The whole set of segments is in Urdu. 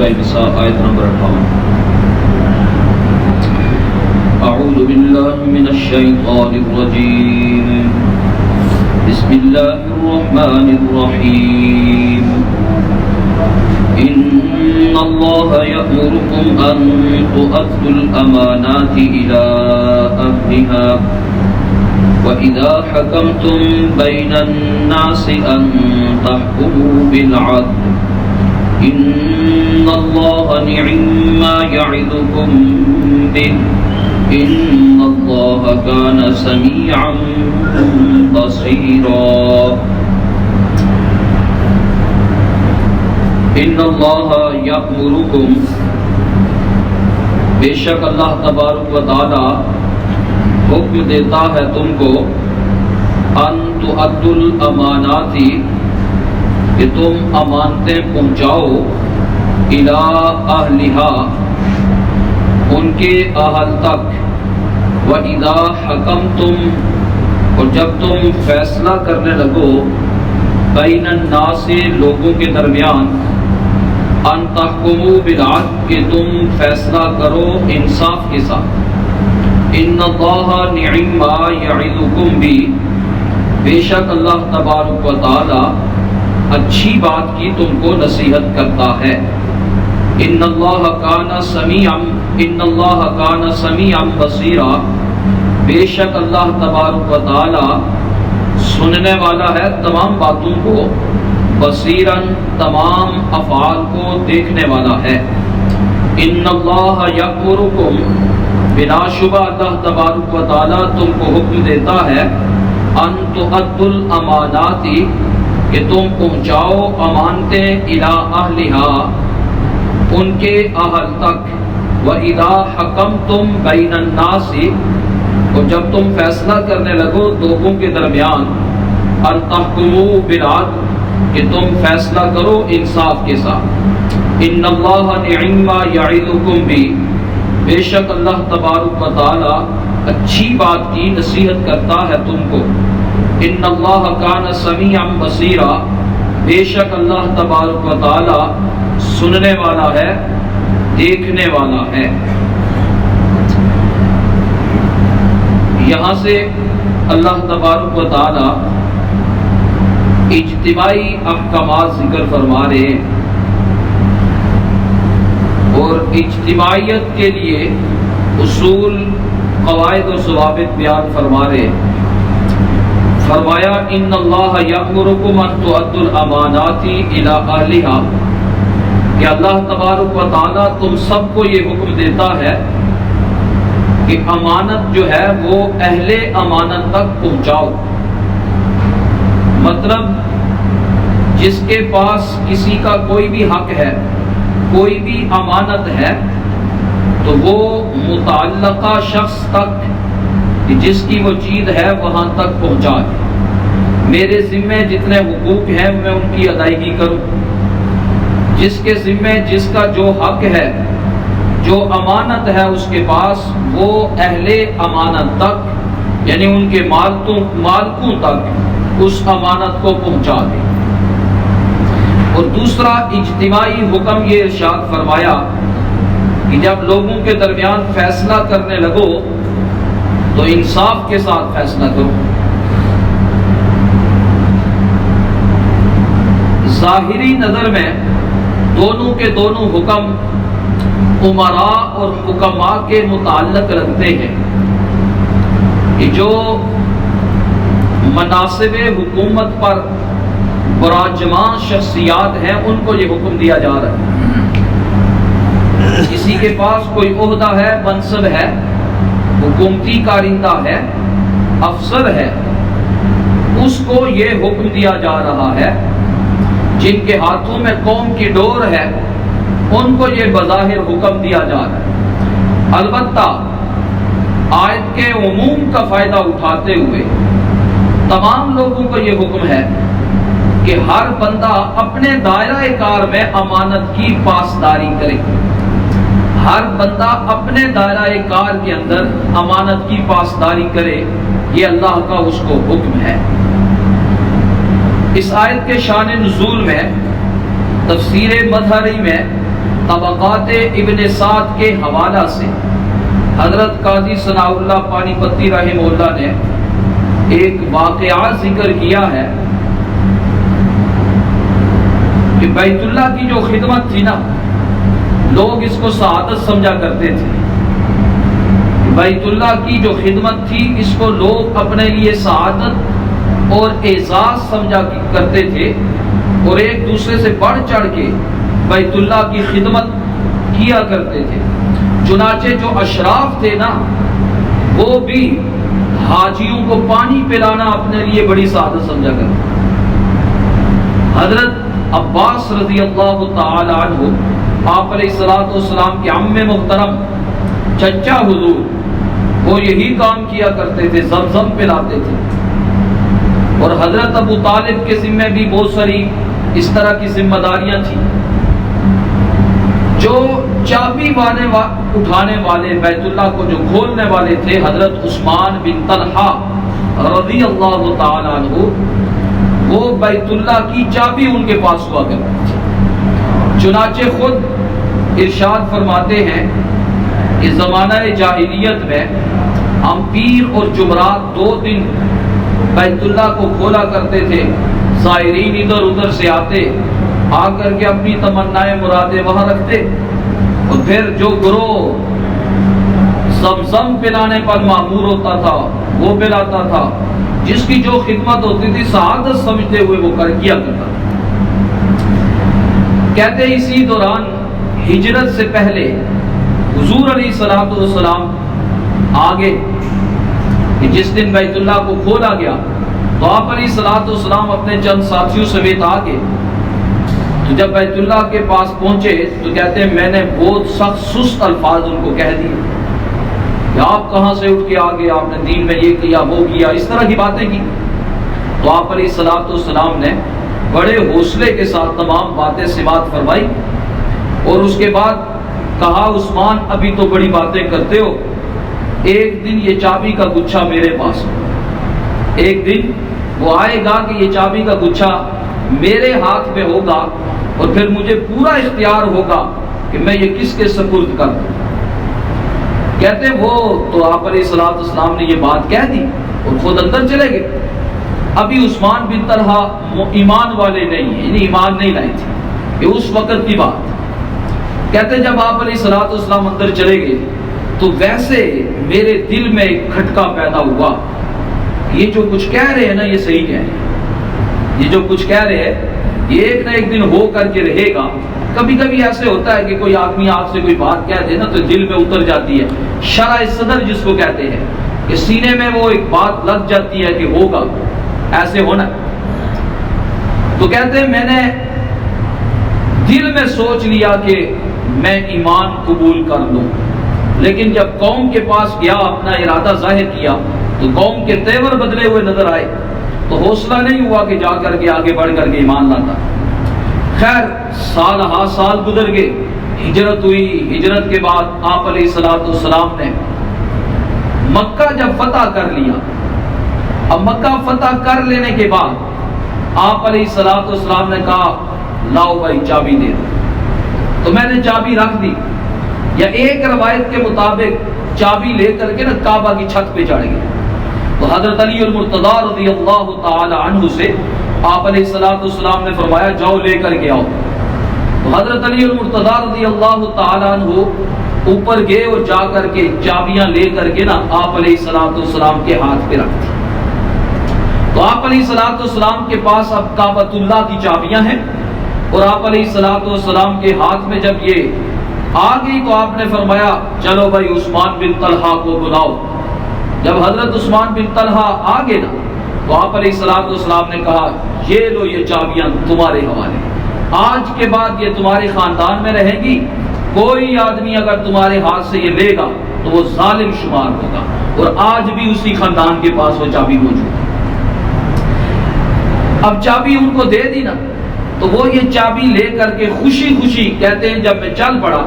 سورہ نساء آیت نمبر 58۔ اعوذ باللہ من الشیطان الرجیم، بسم اللہ الرحمن الرحیم۔ ان اللہ یأمرکم ان تؤدوا الامانات الى اہلها وَإِذَا حَكَمْتُمْ بَيْنَ النَّاسِ أَن تَحْكُمُوا بِالْعَدْلِ إِنَّ اللَّهَ نِعِمَّا يَعِظُكُم بِهِ إِنَّ اللَّهَ كَانَ سَمِيعًا بَصِيرًا۔ إِنَّ اللَّهَ يَأْمُرُكُم، بے شک اللہ تبارک و تعالی حکم دیتا ہے تم کو، ان تؤدوا الامانات، کہ تم امانتیں پہنچاؤ، الی اہلہا، ان کے اہل تک، واذا حکمتم، اور جب تم فیصلہ کرنے لگو، بین الناس، لوگوں کے درمیان، ان تحکموا بالعدل، کہ تم فیصلہ کرو انصاف کے ساتھ، ان اللہ نعما یعظکم بہ، بے شک اللہ تبارک و تعالی اچھی بات کی تم کو نصیحت کرتا ہے، ان اللہ کان سمیعا بصیرا، بے شک اللہ تبارک و تعالی سننے والا ہے تمام باتوں کو، بصیراً تمام افعال کو دیکھنے والا ہے۔ ان اللہ یأمرکم، بلا شبہ اللہ تبارک و تعالی تم کو حکم دیتا ہے، ان تؤدوا الامانات، کہ تم پہنچاؤ امانتیں الی اہلہا، ان کے اہل تک، وَإِذَا حَكَمْتُمْ بَيْنَ النَّاسِ، اور جب تم فیصلہ کرنے لگو لوگوں کے درمیان، ان تحکموا بالعدل، کہ تم فیصلہ کرو انصاف کے ساتھ، ان اللہ نعما یعظکم بہ، بے شک اللہ تبارک و تعالی اچھی بات کی نصیحت کرتا ہے تم کو، ان اللہ کان سمیعا بصیرا، بے شک اللہ تبارک و تعالی سننے والا ہے دیکھنے والا ہے۔ یہاں سے اللہ تبارک و تعالی اجتماعی احکامات ذکر فرما رہے ہیں، اور اجتماعیت کے لیے اصول، قواعد و ضوابط بیان فرما رہے ہیں۔ فرمایا ان اللہ یأمرکم ان تؤدوا الامانات الی اہلہا، کہ اللہ تبارک و تعالی تم سب کو یہ حکم دیتا ہے کہ امانت جو ہے وہ اہل امانت تک پہنچاؤ، مطلب جس کے پاس کسی کا کوئی بھی حق ہے، کوئی بھی امانت ہے، تو وہ متعلقہ شخص تک جس کی وہ چیز ہے وہاں تک پہنچا دے۔ میرے ذمے جتنے حقوق ہیں میں ان کی ادائیگی کروں، جس کے ذمے جس کا جو حق ہے، جو امانت ہے اس کے پاس، وہ اہل امانت تک، یعنی ان کے مالکوں تک اس امانت کو پہنچا دے۔ اور دوسرا اجتماعی حکم یہ ارشاد فرمایا کہ جب لوگوں کے درمیان فیصلہ کرنے لگو تو انصاف کے ساتھ فیصلہ کرو۔ ظاہری نظر میں دونوں کے دونوں حکم امراء اور حکماء کے متعلق رکھتے ہیں، کہ جو مناصب حکومت پر براجمان شخصیات ہیں ان کو یہ حکم دیا جا رہا ہے۔ کسی کے پاس کوئی عہدہ ہے، منصب ہے، حکومتی کارندہ ہے، افسر ہے، اس کو یہ حکم دیا جا رہا ہے، جن کے ہاتھوں میں قوم کی ڈور ہے ان کو یہ بظاہر حکم دیا جا رہا ہے۔ البتہ آیت کے عموم کا فائدہ اٹھاتے ہوئے تمام لوگوں کو یہ حکم ہے کہ ہر بندہ اپنے دائرہ کار میں امانت کی پاسداری کرے، ہر بندہ اپنے دائرہ کار کے اندر امانت کی پاسداری کرے، یہ اللہ کا اس کو حکم ہے۔ اس آیت کے شان نزول میں تفسیر مظہری میں طبقات ابن سعد کے حوالہ سے حضرت قاضی ثناء اللہ پانی پتی رحمہ اللہ نے ایک واقعہ ذکر کیا ہے کہ بیت اللہ کی جو خدمت تھی نا، لوگ اس کو سعادت سمجھا کرتے تھے۔ بیت اللہ کی جو خدمت تھی اس کو لوگ اپنے لیے سعادت اور اعزاز سمجھا کرتے تھے، اور ایک دوسرے سے بڑھ چڑھ کے بیت اللہ کی خدمت کیا کرتے تھے۔ چنانچہ جو اشراف تھے نا، وہ بھی حاجیوں کو پانی پلانا اپنے لیے بڑی سعادت سمجھا کرتے۔ حضرت عباس رضی اللہ تعالی عنہ، آپ علیہ الصلوۃ والسلام کے عم محترم چچا حضور، وہ یہی کام کیا کرتے تھے، زمزم پلاتے تھے۔ اور حضرت ابو طالب کے ذمہ بھی بہت ساری اس طرح کی ذمہ داریاں تھیں۔ جو چابی اٹھانے والے، بیت اللہ کو جو کھولنے والے تھے، حضرت عثمان بن طلحہ رضی اللہ تعالی عنہ، وہ بیت اللہ کی چابی ان کے پاس ہوا کرتی تھی۔ چنانچہ خود ارشاد فرماتے ہیں کہ زمانہ جاہلیت میں ہم پیر اور جمعرات 2 دن بیت اللہ کو کھولا کرتے تھے۔ زائرین ادھر ادھر سے آتے، آ کر کے اپنی تمنائیں مرادیں وہاں رکھتے، اور پھر جو گروہ زمزم پلانے پر معمور ہوتا تھا وہ پلاتا تھا، جس کی جو خدمت ہوتی تھی سعادت سمجھتے ہوئے وہ کیا کرتا تھا۔ کہتے ہیں اسی دوران ہجرت سے پہلے حضور علیہ الصلوۃ والسلام آگے، جس دن بیت اللہ کو کھولا گیا تو آپ علیہ الصلوۃ والسلام اپنے چند ساتھیوں سمیت آگے۔ تو جب بیت اللہ کے پاس پہنچے تو کہتے ہیں میں نے بہت سخت سست الفاظ ان کو کہہ دیے کہ آپ کہاں سے اٹھ کے آگے، آپ نے دین میں یہ کیا وہ کیا، اس طرح کی باتیں کی۔ تو آپ علیہ الصلوۃ والسلام نے بڑے حوصلے کے ساتھ تمام باتیں سماعت فرمائی، اور اس کے بعد کہا عثمان ابھی تو بڑی باتیں کرتے ہو، ایک دن یہ چابی کا گچھا میرے پاس ہو، ایک دن وہ آئے گا کہ یہ چابی کا گچھا میرے ہاتھ میں ہوگا، اور پھر مجھے پورا اختیار ہوگا کہ میں یہ کس کے سپرد کر دوں۔ کہتے وہ تو آپ علیہ الصلوۃ والسلام نے یہ بات کہہ دی اور خود اندر چلے گئے۔ ابھی عثمان بن طلحہ ایمان والے نہیں ہیں، یعنی ایمان نہیں لائے تھے، یہ اس وقت کی بات۔ کہتے جب آپ علیہ الصلوۃ والسلام اندر چلے گئے تو ویسے میرے دل میں ایک کھٹکا پیدا ہوا، یہ جو کچھ کہہ رہے ہیں نا یہ صحیح کہہ رہے ہیں، یہ جو کچھ کہہ رہے ہیں یہ ایک نہ ایک دن ہو کر کے رہے گا۔ کبھی کبھی ایسے ہوتا ہے کہ کوئی آدمی آپ سے کوئی بات کہہ دے نا تو دل میں اتر جاتی ہے، شرح صدر جس کو کہتے ہیں، کہ سینے میں وہ ایک بات لگ جاتی ہے کہ ہوگا، ایسے ہونا۔ تو کہتے ہیں میں نے دل میں سوچ لیا کہ میں ایمان قبول کر لوں، لیکن جب قوم کے پاس گیا اپنا ارادہ ظاہر کیا تو قوم کے تیور بدلے ہوئے نظر آئے، تو حوصلہ نہیں ہوا کہ جا کر کے آگے بڑھ کر کے ایمان لاتا۔ خیر سال ہا سال گزر گئے، ہجرت ہوئی، ہجرت کے بعد آپ علیہ الصلوۃ والسلام نے مکہ جب فتح کر لیا، اب مکہ فتح کر لینے کے بعد آپ علیہ الصلوۃ والسلام نے کہا لاؤ بھائی چابی دے دو، تو میں نے چابی رکھ دی، یا ایک روایت کے مطابق چابی لے کر کے نا کعبہ کی چھت پہ چڑھ گئے۔ تو حضرت علی المرتضیٰ رضی اللہ تعالی عنہ سے آپ علیہ الصلوۃ والسلام نے فرمایا جاؤ لے کر کے آؤ۔ تو حضرت علی المرتضیٰ رضی اللہ تعالی عنہ اوپر گئے اور جا کر کے چابیاں لے کر کے نا آپ علیہ الصلوۃ والسلام کے ہاتھ پہ رکھ دی۔ تو آپ علیہ الصلوۃ والسلام کے پاس اب کعبۃ اللہ کی چابیاں ہیں، اور آپ علیہ الصلوۃ والسلام کے ہاتھ میں جب یہ آ گئی تو آپ نے فرمایا چلو بھائی عثمان بن طلحہ کو بلاؤ۔ جب حضرت عثمان بن طلحہ آ گئے نا تو آپ علیہ الصلوۃ والسلام نے کہا یہ لو یہ چابیاں تمہارے حوالے، آج کے بعد یہ تمہارے خاندان میں رہیں گی، کوئی آدمی اگر تمہارے ہاتھ سے یہ لے گا تو وہ ظالم شمار ہوگا، اور آج بھی اسی خاندان کے پاس وہ چابی موجود ہے۔ اب چابی ان کو دے دی نا تو وہ یہ چابی لے کر کے خوشی خوشی کہتے ہیں جب میں چل پڑا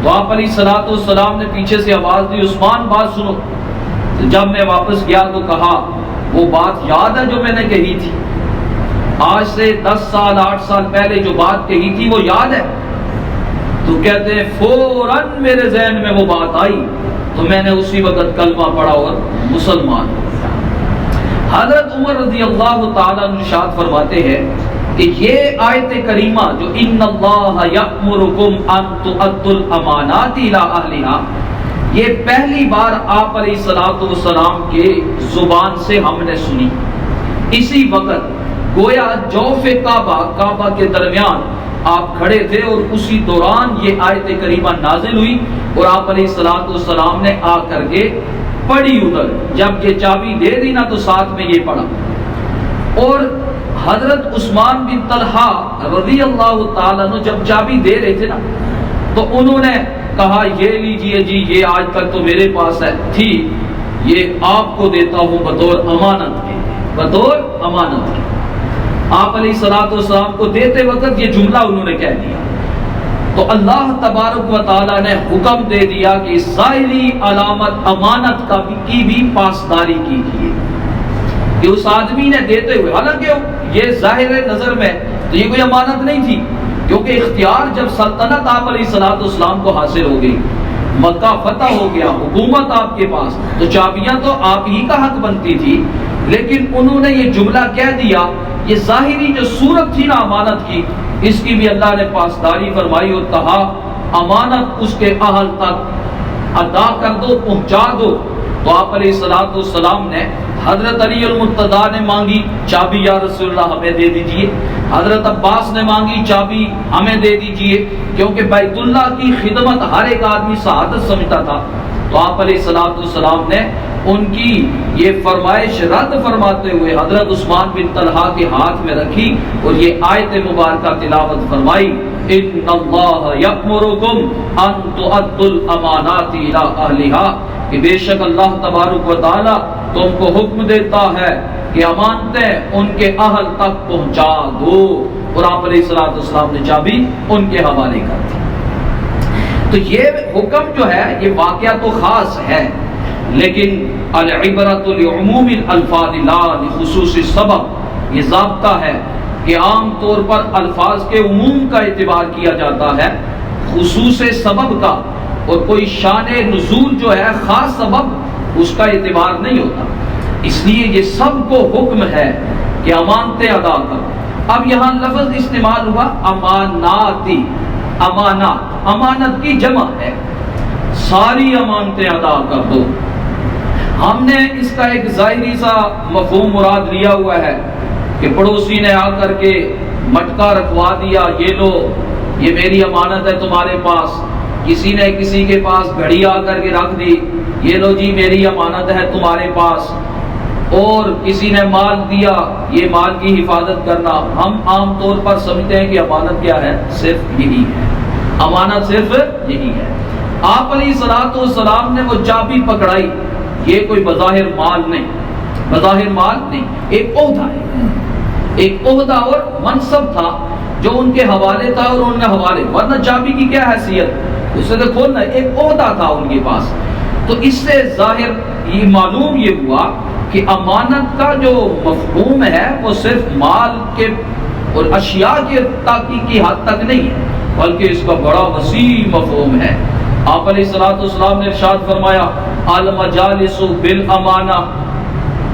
تو آپ علیہ الصلوۃ والسلام نے پیچھے سے آواز دی عثمان بات سنو۔ تو جب میں واپس گیا تو کہا وہ بات یاد ہے جو میں نے کہی تھی، آج سے 10 سال 8 سال پہلے جو بات کہی تھی وہ یاد ہے؟ تو کہتے ہیں فوراً میرے ذہن میں وہ بات آئی تو میں نے اسی وقت کلمہ پڑھا اور مسلمان ہو گیا۔ حضرت عمر رضی اللہ تعالیٰ عنہ ارشاد فرماتے ہیں کہ یہ آیت کریمہ جو ان اللہ یأمرکم ان تؤدوا الامانات الی اہلہا، یہ پہلی بار آپ علیہ الصلوۃ والسلام کے زبان سے ہم نے سنی۔ اسی وقت گویا جوف کعبہ کے درمیان آپ کھڑے تھے اور اسی دوران یہ آیت کریمہ نازل ہوئی اور آپ علیہ الصلوۃ والسلام نے آ کر کے پڑھی ادھر۔ جب یہ چابی دے دی نا تو ساتھ میں یہ پڑھا۔ اور حضرت عثمان بن طلحہ رضی اللہ تعالیٰ عنہ جب چابی دے رہے تھے نا تو انہوں نے کہا یہ لیجئے جی، یہ آج تک تو میرے پاس ہے تھی، یہ آپ کو دیتا ہوں بطور امانت کے، بطور امانت کے۔ آپ علیہ الصلوۃ والسلام کو دیتے وقت یہ جملہ انہوں نے کہہ دیا تو اللہ تبارک و تعالیٰ نے حکم دے دیا کہ ظاہری علامت امانت کی بھی پاسداری کیجیے کہ اس آدمی نے دیتے ہوئے، حالانکہ یہ ظاہر نظر میں تو یہ کوئی امانت نہیں تھی، کیونکہ اختیار جب سلطنت آپ علیہ الصلوۃ والسلام کو حاصل ہو گئی، مکہ فتح ہو گیا، حکومت آپ کے پاس، تو چابیاں تو آپ ہی کا حق بنتی تھی، لیکن انہوں نے یہ جملہ کہہ دیا، یہ ظاہری جو صورت تھی نا امانت کی، اس کی بھی اللہ نے پاسداری فرمائی اور کہا امانت اس کے اہل تک ادا کر دو، پہنچا دو۔ تو آپ علیہ الصلوۃ والسلام نے حضرت علی المرتضیٰ نے مانگی چابی، یا رسول اللہ ہمیں دے دیجئے۔ حضرت عباس نے مانگی چابی، ہمیں دے دیجئے، کیونکہ بیت اللہ کی خدمت ہر ایک آدمی سعادت سمجھتا تھا۔ تو آپ علیہ الصلوۃ والسلام نے ان کی یہ فرمائش رد فرماتے ہوئے حضرت عثمان بن طلحہ کے ہاتھ میں رکھی اور یہ آیت مبارکہ تلاوت فرمائی، ان اللہ یأمرکم ان تؤدوا الامانات الی اہلہا، کہ بے شک اللہ تبارک و تعالی تم کو حکم دیتا ہے کہ امانتیں ان کے اہل تک پہنچا دو، اور آپ علیہ الصلوۃ والسلام نے چابی ان کے حوالے کر دی۔ تو یہ حکم جو ہے یہ واقعہ تو خاص ہے، لیکن العبرۃ لعموم الالفاظ لا لخصوص السبب، یہ ضابطہ ہے کہ عام طور پر الفاظ کے عموم کا اعتبار کیا جاتا ہے، خصوص سبب کا، اور کوئی شان نزول جو ہے خاص سبب اس کا اعتبار نہیں ہوتا۔ اس لیے یہ سب کو حکم ہے کہ امانتیں ادا کرو۔ اب یہاں لفظ استعمال ہوا اماناتی، امانات، امانت کی جمع ہے، ساری امانتیں ادا کر دو۔ ہم نے اس کا ایک ظاہری سا مفہوم مراد لیا ہوا ہے کہ پڑوسی نے آ کر کے مٹکا رکھوا دیا، یہ لو یہ میری امانت ہے تمہارے پاس، کسی نے کسی کے پاس گھڑی آ کر کے رکھ دی، یہ لو جی میری امانت ہے تمہارے پاس، اور کسی نے مال دیا، یہ مال کی حفاظت کرنا۔ ہم عام طور پر سمجھتے ہیں کہ امانت کیا ہے، صرف یہی ہے، امانت صرف یہی ہے۔ آپ علیہ الصلوۃ والسلام نے وہ چابی پکڑائی، یہ کوئی بظاہر مال نہیں، بظاہر مال نہیں، ایک عہدہ ہے، ایک عہدہ اور منصب تھا جو ان کے حوالے تھا، اور انہوں نے حوالے، ورنہ چابی کی کیا حیثیت، اسے تو کھولنا، ایک عہدہ تھا ان کے پاس۔ تو اس سے ظاہر یہ معلوم یہ ہوا کہ امانت کا جو مفہوم ہے وہ صرف مال کے اور اشیاء کے تحقیقی حد تک نہیں ہے، بلکہ اس کا بڑا وسیع مفہوم ہے۔ آپ علیہ الصلوۃ والسلام نے ارشاد فرمایا المجالس بالامانہ،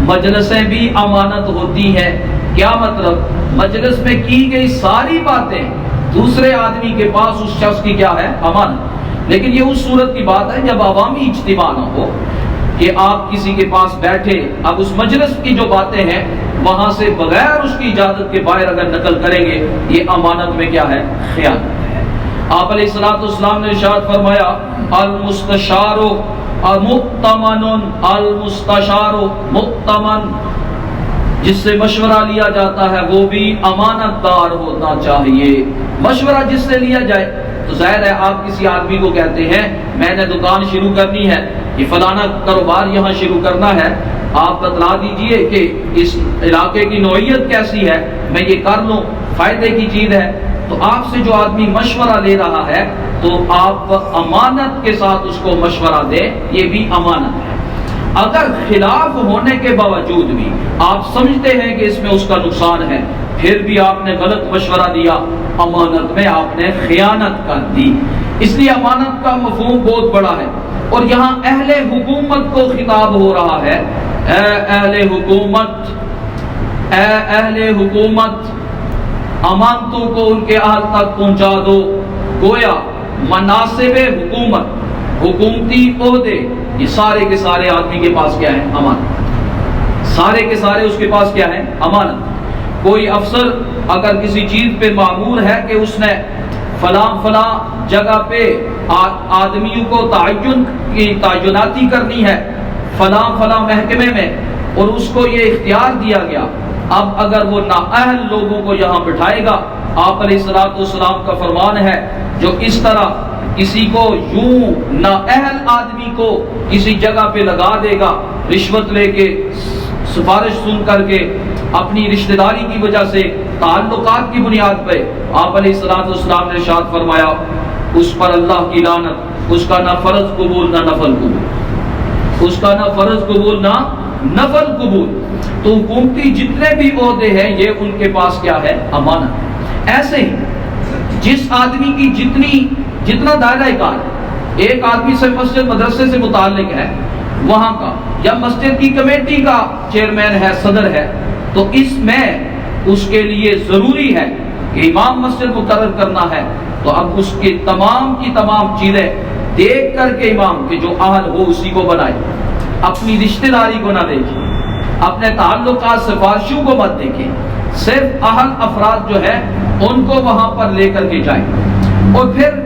مجلسیں بھی امانت ہوتی ہیں۔ کیا مطلب؟ مجلس میں کی گئی ساری باتیں دوسرے آدمی کے پاس اس شخص کی کیا ہے، امانت۔ لیکن یہ اس صورت کی بات ہے جب عوامی اجتماع نہ ہو، کہ آپ کسی کے پاس بیٹھے، اب اس مجلس کی جو باتیں ہیں وہاں سے بغیر اس کی اجازت کے باہر اگر نقل کریں گے، یہ امانت میں کیا ہے، خیانت ہے۔ آپ علیہ الصلوۃ والسلام نے ارشاد فرمایا المستشار مؤتمن، المستشار مؤتمن، جس سے مشورہ لیا جاتا ہے وہ بھی امانت دار ہونا چاہیے۔ مشورہ جس سے لیا جائے تو ظاہر ہے آپ کسی آدمی کو کہتے ہیں میں نے دکان شروع کرنی ہے، یہ فلانا کاروبار یہاں شروع کرنا ہے، آپ بتلا دیجئے کہ اس علاقے کی نوعیت کیسی ہے، میں یہ کر لوں، فائدے کی چیز ہے۔ تو آپ سے جو آدمی مشورہ لے رہا ہے تو آپ امانت کے ساتھ اس کو مشورہ دیں، یہ بھی امانت ہے۔ اگر خلاف ہونے کے باوجود بھی آپ سمجھتے ہیں کہ اس میں اس کا نقصان ہے، پھر بھی آپ نے غلط مشورہ دیا، امانت میں آپ نے خیانت کر دی۔ اس لیے امانت کا مفہوم بہت بڑا ہے. اور یہاں اہل حکومت کو خطاب ہو رہا ہے. اے اہل حکومت، اے اہل حکومت، امانتوں کو ان کے اہل تک پہنچا دو. گویا مناصب حکومت، حکومتی عہدے، یہ سارے کے سارے آدمی کے پاس کیا ہے؟ امانت. سارے کے سارے اس کے پاس کیا ہے؟ امانت. کوئی افسر اگر کسی چیز پہ مامور ہے کہ اس نے فلاں فلاں جگہ پہ آدمیوں کو تعیناتی کرنی ہے فلاں فلاں محکمے میں، اور اس کو یہ اختیار دیا گیا، اب اگر وہ نااہل لوگوں کو یہاں بٹھائے گا، آپ علیہ الصلوۃ والسلام کا فرمان ہے جو اس طرح کسی کو یوں نااہل آدمی کو کسی جگہ پہ لگا دے گا، رشوت لے کے، سفارش سن کر کے، اپنی رشتہ داری کی وجہ سے، تعلقات کی بنیاد پہ، آپ علیہ الصلوۃ والسلام نے ارشاد فرمایا اس پر اللہ کی لعنت، اس کا نہ فرض قبول نہ نفل قبول، اس کا نہ فرض قبول نہ نفل قبول. تو حکومتی جتنے بھی عہدے ہیں یہ ان کے پاس کیا ہے؟ امانت. ایسے ہی جس آدمی کی جتنا دائرہ کار ہے، ایک آدمی سے مسجد مدرسے سے متعلق ہے وہاں کا، یا مسجد کی کمیٹی کا چیئرمین ہے، صدر ہے، تو اس میں اس کے لیے ضروری ہے کہ امام مسجد مقرر کرنا ہے، تو اب اس کی تمام چیزیں دیکھ کر کے امام کے جو اہل ہو اسی کو بنائے، اپنی رشتہ داری کو نہ دیکھیں، اپنے تعلقات سفارشوں کو مت دیکھیں، صرف اہل افراد جو ہے ان کو وہاں پر لے کر کے جائیں. اور پھر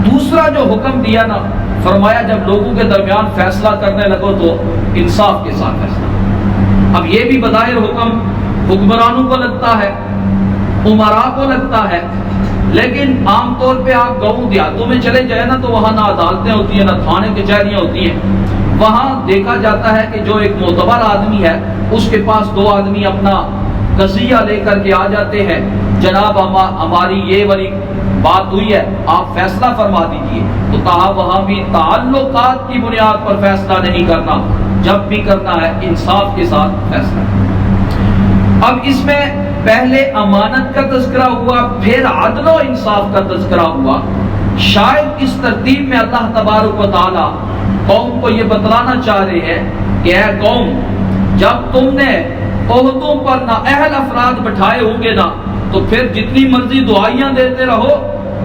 دوسرا جو حکم دیا نا، فرمایا جب لوگوں کے درمیان فیصلہ کرنے لگو تو انصاف کے ساتھ فیصلہ. اب یہ بھی بظاہر حکم حکمرانوں کو لگتا ہے، امراء کو لگتا ہے، لیکن عام طور پہ آپ گاؤں دیہاتوں میں چلے جائیں نا تو وہاں نہ عدالتیں ہوتی ہیں، نہ تھانے کچہریاں ہوتی ہیں. وہاں دیکھا جاتا ہے کہ جو ایک معتبر آدمی ہے اس کے پاس دو آدمی اپنا قضیہ لے کر کے آ جاتے ہیں، جناب ہماری یہ والی بات ہوئی ہے، آپ فیصلہ فرما دیجئے. تو کہا وہاں بھی تعلقات کی بنیاد پر فیصلہ نہیں کرنا، جب بھی کرنا ہے انصاف کے ساتھ فیصلہ. اب اس میں پہلے امانت کا تذکرہ ہوا، پھر عدل و انصاف کا تذکرہ ہوا. شاید اس ترتیب میں اللہ تبارک و تعالی قوم کو یہ بتلانا چاہ رہے ہیں کہ اے قوم، جب تم نے عہدوں پر نااہل افراد بٹھائے ہوں گے نا، تو پھر جتنی مرضی دعائیاں دیتے رہو،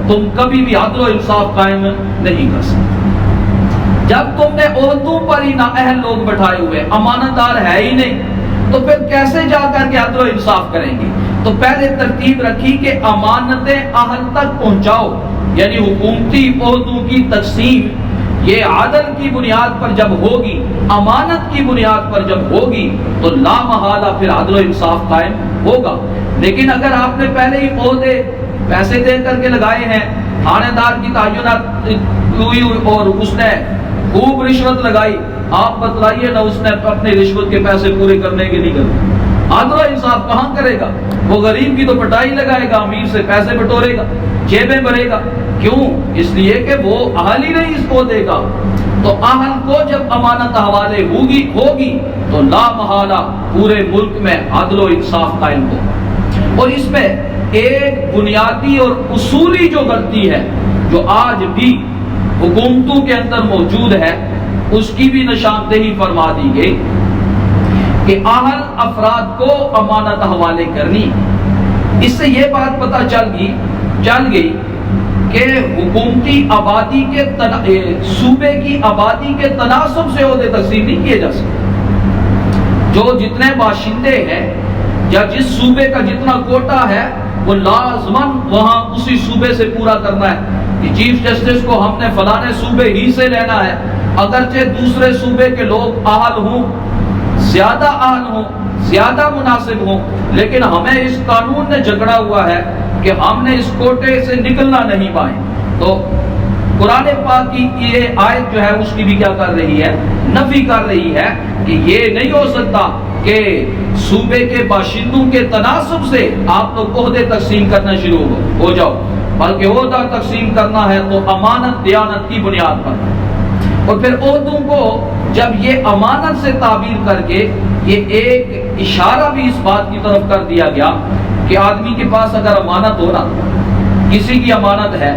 تم کبھی بھی عدل و انصاف قائم نہیں کر سکتے. جب تم نے عہدوں پر ہی نااہل لوگ بٹھائے ہوئے، امانت دار ہے ہی نہیں، تو پھر کیسے جا کر کے عدل و انصاف کریں گے؟ تو پہلے ترتیب رکھی کہ امانتیں اہل تک پہنچاؤ، یعنی حکومتی عہدوں کی تقسیم یہ عدل کی بنیاد پر جب ہوگی، امانت کی بنیاد پر جب ہوگی تو لا محالہ پھر عدل و انصاف قائم ہوگا. لیکن اگر آپ نے پہلے ہی عہدے پیسے دے کر کے لگائے ہیں، تھانے دار کی تعینات ہوئی اور اس نے خوب رشوت لگائی، آپ بتلائیے نا اس نے اپنے رشوت کے پیسے پورے کرنے کے نہیں کرنے، عدل و انصاف کہاں کرے گا؟ وہ غریب کی تو پٹائی لگائے گا، امیر سے پیسے بٹورے گا، جیبیں بھرے گا. کیوں؟ اس لیے کہ وہ اہل ہی نہیں اس کو دے گا. تو اہل کو جب امانت حوالے ہوگی تو لا محالہ پورے ملک میں عدل و انصاف قائم ہوگا. اور اس میں ایک بنیادی اور اصولی جو غلطی ہے جو آج بھی حکومتوں کے اندر موجود ہے، اس کی بھی نشاندہی فرما دی گئی کہ اہل افراد کو امانت حوالے کرنی. اس سے یہ بات پتہ چل گئی کہ حکومتی آبادی کے صوبے کی آبادی کے تناسب سے عہدے تقسیم نہیں کیے جا سکتے. جو جتنے باشندے ہیں یا جس صوبے کا جتنا کوٹا ہے وہ لازماً وہاں اسی صوبے سے پورا کرنا ہے. کہ چیف جسٹس کو ہم نے فلانے صوبے ہی سے لینا ہے، اگرچہ دوسرے صوبے کے لوگ اہل ہوں، زیادہ اہل ہوں، زیادہ مناسب ہوں، لیکن ہمیں اس قانون نے جھگڑا ہوا ہے کہ ہم نے اس کوٹے سے نکلنا نہیں پائے. تو قرآن پاک کی یہ آیت جو ہے اس کی بھی کیا کر رہی ہے؟ نفی کر رہی ہے کہ یہ نہیں ہو سکتا کہ صوبے کے باشندوں کے تناسب سے آپ لوگ عہدے تقسیم کرنا شروع ہو جاؤ، بلکہ عہدہ تقسیم کرنا ہے تو امانت دیانت کی بنیاد پر. اور پھر عہدوں کو جب یہ امانت سے تعبیر کر کے یہ ایک اشارہ بھی اس بات کی طرف کر دیا گیا کہ آدمی کے پاس اگر امانت ہو نا، کسی کی امانت ہے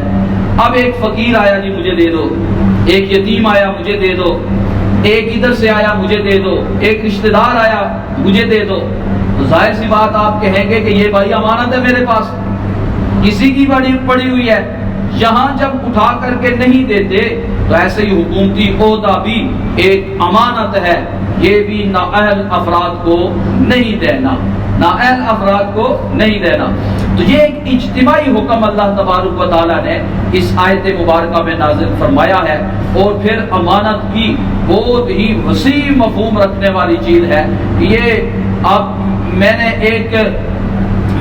اب ایک فقیر آیا جی مجھے دے دو، ایک یتیم آیا مجھے دے دو، ایک ادھر سے آیا مجھے دے دو، ایک رشتہ دار آیا مجھے دے دو، تو ظاہر سی بات آپ کہیں گے کہ یہ بھائی امانت ہے میرے پاس، کسی کی پڑی ہوئی ہے۔ یہاں جب اٹھا کر کے نہیں دیتے تو ایسے ہی حکومتی عہدہ بھی ایک امانت ہے، یہ بھی نااہل افراد کو نہیں دینا، نااہل افراد کو نہیں دینا۔ تو یہ ایک اجتماعی حکم اللہ تبارک و تعالیٰ نے اس آیت مبارکہ میں نازل فرمایا ہے، اور پھر امانت کی بہت ہی وسیع مفہوم رکھنے والی چیز ہے۔ یہ اب میں نے ایک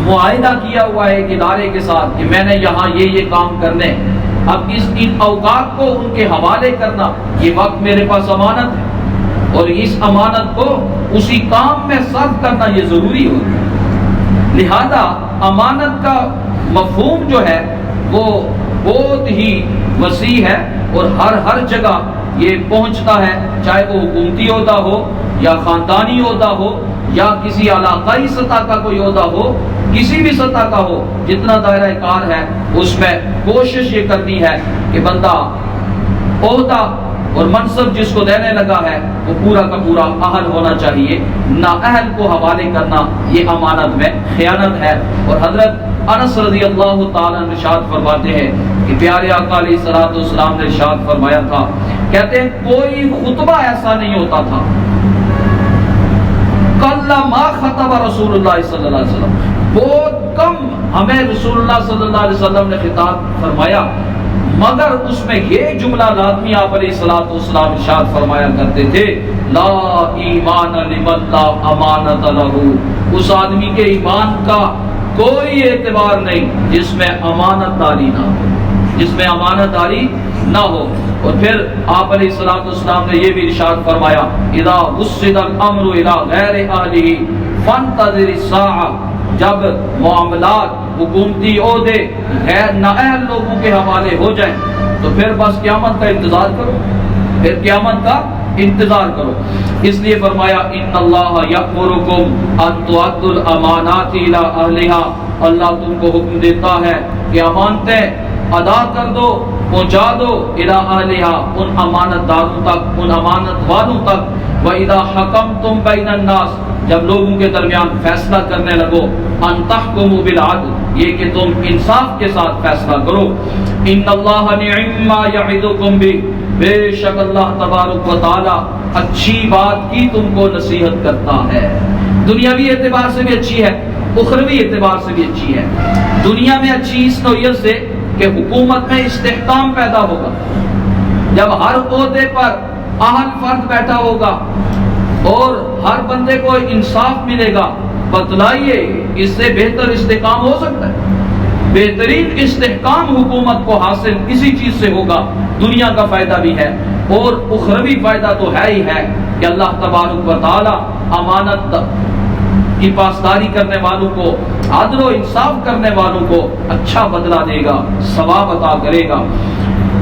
معاہدہ کیا ہوا ہے ایک ادارے کے ساتھ کہ میں نے یہاں یہ کام کرنے، اب ان اوقات کو ان کے حوالے کرنا، یہ وقت میرے پاس امانت ہے، اور اس امانت کو اسی کام میں صرف کرنا یہ ضروری ہوتا ہے۔ لہذا امانت کا مفہوم جو ہے وہ بہت ہی وسیع ہے، اور ہر جگہ یہ پہنچتا ہے، چاہے وہ حکومتی عہدہ ہو یا خاندانی عہدہ ہو یا کسی علاقائی سطح کا کوئی عہدہ ہو، کسی بھی سطح کا ہو، جتنا دائرہ کار ہے اس میں کوشش یہ کرنی ہے کہ بندہ عہدہ اور منصب جس کو دینے لگا ہے وہ پورا کا پورا اہل ہونا چاہیے، نااہل کو حوالے کرنا یہ امانت میں خیانت ہے۔ اور حضرت انس رضی اللہ تعالیٰ عنہ ارشاد فرماتے ہیں کہ پیارے آقا علیہ الصلوۃ والسلام نے ارشاد فرمایا تھا، کہتے ہیں کوئی خطبہ ایسا نہیں ہوتا تھا کلا ما خطب رسول اللہ صلی اللہ علیہ وسلم، بہت کم ہمیں رسول اللہ صلی اللہ علیہ وسلم نے خطاب فرمایا مگر اس میں یہ جملہ لازمی آپ علیہ الصلوۃ والسلام ارشاد فرمایا کرتے تھے، لا ایمان لمن لا امانت لہ، اس آدمی کے ایمان کا کوئی اعتبار نہیں جس میں امانت داری نہ ہو، جس میں امانت داری نہ ہو۔ اور پھر آپ علیہ الصلوۃ والسلام نے یہ بھی ارشاد فرمایا، اذا وصل الامر الى غیر اہلہ فانتظر الساعہ، جب معاملات حکومتی عہدے غیر نااہل لوگوں کے حوالے ہو جائیں تو پھر بس قیامت کا انتظار کرو، پھر قیامت کا انتظار کرو۔ اس لیے فرمایا ان اللہ یأمرکم ان تؤدوا الامانات الی اہلہا، اللہ تم کو حکم دیتا ہے کہ امانتیں ادا کر دو، پہنچا دو الی اہلہا، ان امانت داروں تک، ان امانت والوں تک۔ وَإِذَا حَكَمْتُمْ بَيْنَ النَّاسِ، جب لوگوں کے درمیان فیصلہ کرنے لگو، ان تحکموا بالعدل، یہ کہ تم انصاف کے ساتھ فیصلہ کرو۔ ان اللہ نعم ما یعظکم بہ، بے شک اللہ تبارک و تعالی اچھی بات کی تم کو نصیحت کرتا ہے، دنیاوی اعتبار سے بھی اچھی ہے، اخروی اعتبار سے بھی اچھی ہے۔ دنیا میں اچھی اس نوعیت سے کہ حکومت میں استحکام پیدا ہوگا، جب ہر عہدے پر اہل فرد بیٹھا ہوگا اور ہر بندے کو انصاف ملے گا، بتلائیے اس سے بہتر استحکام ہو سکتا ہے؟ بہترین استحکام حکومت کو حاصل اسی چیز سے ہوگا، دنیا کا فائدہ بھی ہے اور اخروی فائدہ تو ہے ہی ہے کہ اللہ تبارک و تعالی امانت کی پاسداری کرنے والوں کو، عدل و انصاف کرنے والوں کو اچھا بدلہ دے گا، ثواب عطا کرے گا۔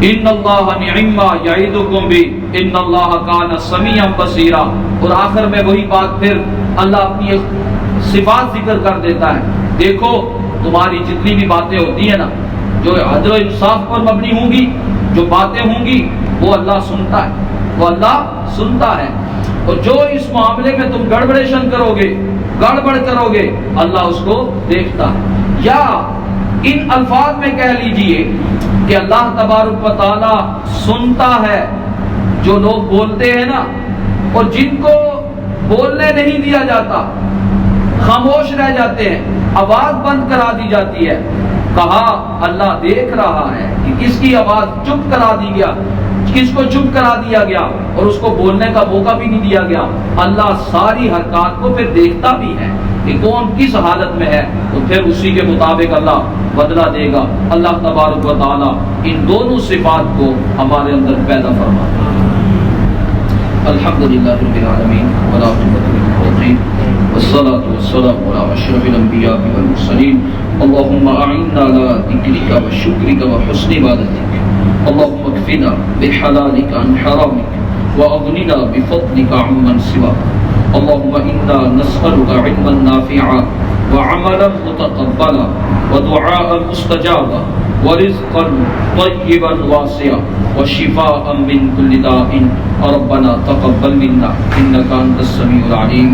ان اللہ نعم ما یعظکم بہ ان اللہ کان سمیعا بصیرا، اور آخر میں وہی بات پھر اللہ اپنی صفات ذکر کر دیتا ہے، دیکھو تمہاری جتنی بھی باتیں ہوتی ہیں نا جو عدل و انصاف پر مبنی ہوں گی، جو باتیں ہوں گی وہ اللہ سنتا ہے، وہ اللہ سنتا ہے، اور جو اس معاملے میں تم گڑبڑیشن کرو گے، گڑبڑ کرو گے، اللہ اس کو دیکھتا ہے۔ یا ان الفاظ میں کہہ لیجئے کہ اللہ تبارک و تعالی سنتا ہے جو لوگ بولتے ہیں نا، اور جن کو بولنے نہیں دیا جاتا، خاموش رہ جاتے ہیں، آواز بند کرا دی جاتی ہے، کہا اللہ دیکھ رہا ہے کہ کس کی آواز چپ کرا دی گیا، کس کو چپ کرا دیا گیا اور اس کو بولنے کا موقع بھی نہیں دیا گیا۔ اللہ ساری حرکات کو پھر دیکھتا بھی ہے کہ کون کس حالت میں ہے، تو پھر اسی کے مطابق اللہ بدلہ دے گا۔ اللہ تبارک و تعالی ان دونوں صفات کو ہمارے اندر پیدا فرما۔ الحمدللہ رب العالمین والعاقبۃ للمتقین والصلاة والسلام علی اشرف الانبیاء والمرسلین۔ اللهم اعنا على ذکرک وشکرک وحسن عبادتک، اللهم اکفنا بحلالک عن حرامک واغننا بفضلک عمن سواک، اللهم انا نسألک علما نافعا وعملا متقبلا ودعاء مستجابا ورزقا طيبا واسعا وشفاء من كل داء ربنا تقبل منا إنك أنت السميع العليم